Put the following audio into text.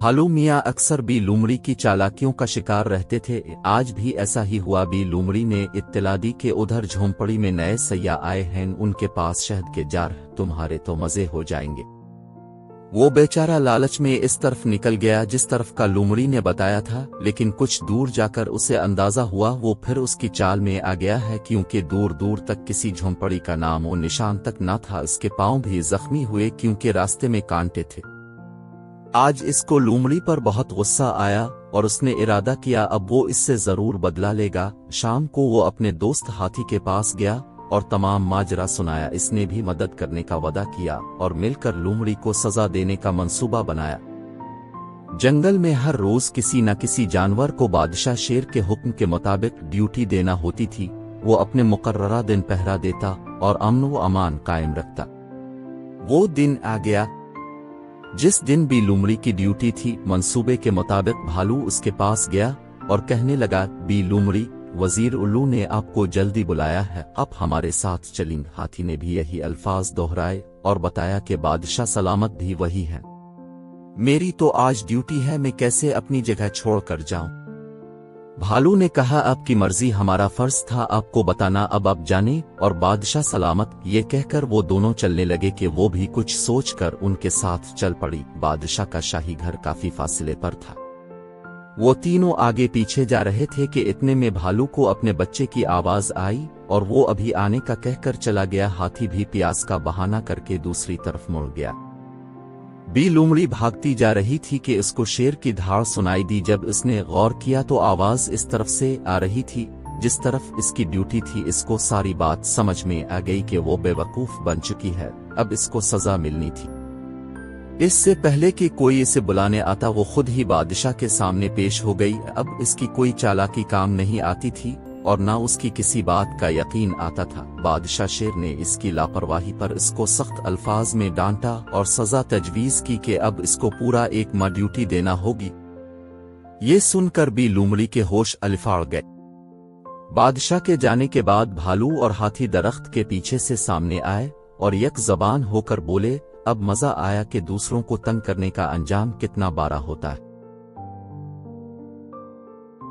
भालू मियाँ अक्सर बी लूमड़ी की चालाकियों का शिकार रहते थे। आज भी ऐसा ही हुआ। बी लूमड़ी ने इत्तला दी कि उधर झोंपड़ी में नए सैया आए हैं, उनके पास शहद के जार, तुम्हारे तो मजे हो जाएंगे। वो बेचारा लालच में इस तरफ निकल गया जिस तरफ का लूमड़ी ने बताया था, लेकिन कुछ दूर जाकर उसे अंदाजा हुआ वो फिर उसकी चाल में आ गया है, क्योंकि दूर दूर तक किसी झोंपड़ी का नाम और निशान तक न था। इसके पांव भी जख्मी हुए क्योंकि रास्ते में कांटे थे। आज इसको लूमड़ी पर बहुत गुस्सा आया और उसने इरादा किया अब वो इससे जरूर बदला लेगा। शाम को वो अपने दोस्त हाथी के पास गया और तमाम माजरा सुनाया। इसने भी मदद करने का वादा किया और मिलकर लूमड़ी को सजा देने का मंसूबा बनाया। जंगल में हर रोज किसी न किसी जानवर को बादशाह शेर के हुक्म के मुताबिक ड्यूटी देना होती थी। वो अपने मुकर्ररा दिन पहरा देता और अमन व अमान कायम रखता। वो दिन आ गया जिस दिन भी लूमड़ी की ड्यूटी थी। मंसूबे के मुताबिक भालू उसके पास गया और कहने लगा, बी लूमड़ी, वजीर उल्लू ने आपको जल्दी बुलाया है, आप हमारे साथ चलेंगे। हाथी ने भी यही अल्फाज दोहराए और बताया कि बादशाह सलामत भी वही है, मेरी तो आज ड्यूटी है, मैं कैसे अपनी जगह छोड़ कर जाऊं। भालू ने कहा, आपकी मर्जी, हमारा फर्ज था आपको बताना, अब आप जाने। और बादशाह सलामत ये कहकर वो दोनों चलने लगे कि वो भी कुछ सोचकर उनके साथ चल पड़ी। बादशाह का शाही घर काफी फासले पर था। वो तीनों आगे पीछे जा रहे थे कि इतने में भालू को अपने बच्चे की आवाज आई और वो अभी आने का कहकर चला गया। हाथी भी प्यास का बहाना करके दूसरी तरफ मुड़ गया। बी लूमड़ी भागती जा रही थी कि उसको शेर की धाड़ सुनाई दी। जब उसने गौर किया तो आवाज इस तरफ से आ रही थी जिस तरफ इसकी ड्यूटी थी। इसको सारी बात समझ में आ गई कि वो बेवकूफ बन चुकी है, अब इसको सजा मिलनी थी। इससे पहले कि कोई इसे बुलाने आता वो खुद ही बादशाह के सामने पेश हो गई। अब इसकी कोई चालाकी काम नहीं आती थी और ना उसकी किसी बात का यकीन आता था। बादशाह शेर ने इसकी लापरवाही पर इसको सख्त अल्फाज में डांटा और सजा तजवीज की कि अब इसको पूरा एक माह ड्यूटी देना होगी। ये सुनकर भी लूमड़ी के होश अलिफाड़ गए। बादशाह के जाने के बाद भालू और हाथी दरख्त के पीछे से सामने आए और एक जबान होकर बोले, अब मजा आया कि दूसरों को तंग करने का अंजाम कितना बारा होता है।